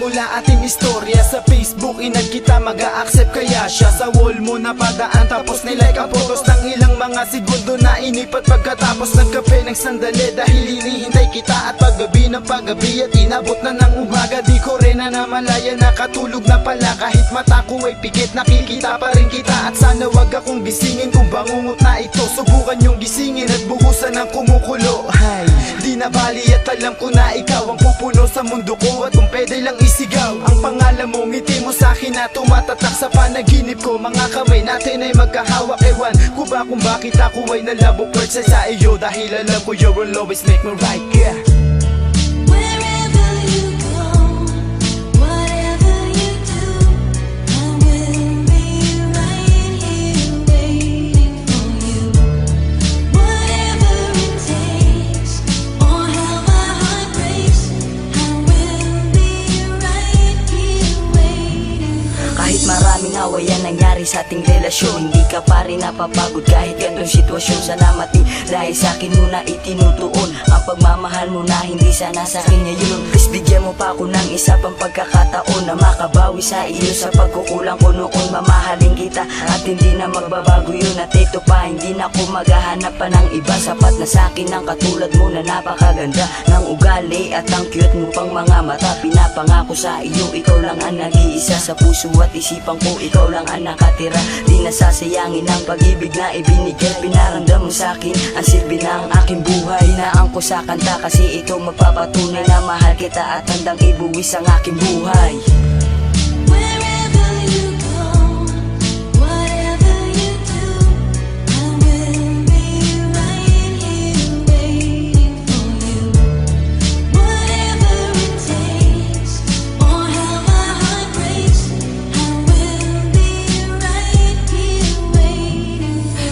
Magsisimula ating istorya sa Facebook. Inad kita, mag-a-accept kaya siya. Sa wall mo napadaan, tapos nilike ang photos ng ilang mga segundo na inipat. Pagkatapos nagkape ng sandali dahil hinihintay kita. At paggabi ng paggabi at inabot na ng umaga, di ko rin na namalaya, nakatulog na pala. Kahit mata ko ay pikit, nakikita pa rin kita. At sana wag akong gisingin kung bangungot na ito. Subukan yung gisingin at buhusan ng kumukulo. Hay, di na bali at alam ko na ikaw ang pupuno sa mundo ko. At kung pwede lang isigaw ang pangalan mo, ngiti mo sa'kin na tumatatak sa panaginip ko. Mga kamay natin ay magkahawak, ewan ko ba kung bakit ako ay nalabok per sa iyo. Dahil alam ko you will always make me right, yeah. Maraming awayan nangyari sa ating relasyon, hindi ka pa rin napapagod kahit ganitong sitwasyon. Salamat din dahil sa akin muna itinutuon ang pagmamahal mo na hindi sana sa akin ngayon. Please bigyan mo pa ako ng isa pang pagkakataon na makabawi sa iyo sa pagkukulang ko noon. Mamahalin kita at hindi na magbabago yun. At ito pa, hindi na ako maghahanap pa ng iba. Sapat na sa akin ang katulad mo na napakaganda ng ugali at ang cute mo pang mga mata. Pinapangako sa iyo, ikaw lang ang nag-iisa sa puso at isipan ko, ikaw lang ang nakatira. Di nasasayangin ang pag-ibig na ibinigay. Pinaramdam mo sa'kin ang silbi ng aking buhay. Hinaan ko sa kanta kasi ito magpapatunay na mahal kita at handang ibuwis ang aking buhay.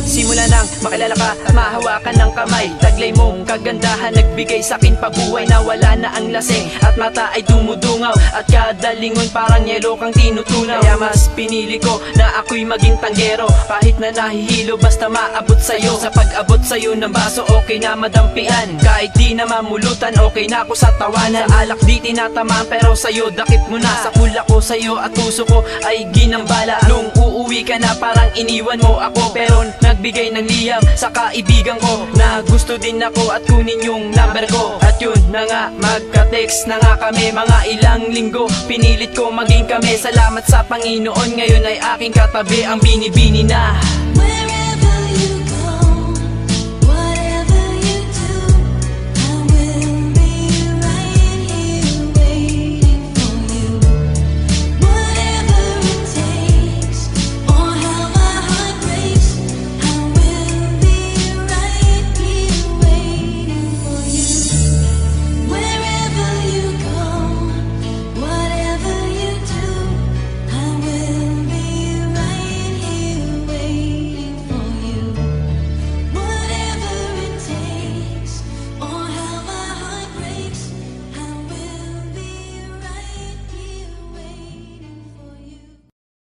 Simula nang makilala ka at mahawakan ng kamay, taglay mong kagandahan nagbigay sa'kin pabuhay. Na wala na ang lasing at mata ay dumudungaw, at kada lingon parang yelo kang tinutunaw. Kaya mas pinili ko na ako'y maging tanggero, kahit na nahihilo basta maabot sa'yo. Sa pag-abot sa'yo ng baso okay na madampian, kahit di na mamulutan okay na ako sa tawanan. Sa alak di tinatamaan pero sa'yo dakip mo na. Sa pula ko sa'yo at puso ko ay ginambala. Nung uuwi ka na parang iniwan mo ako, pero nagbigay ng liyam sa kaibigan ko na gusto din ako at kunin yung number ko. At yun na nga, magka-text na nga kami mga ilang linggo. Pinilit ko maging kami, salamat sa Panginoon. Ngayon ay aking katabi ang binibini na.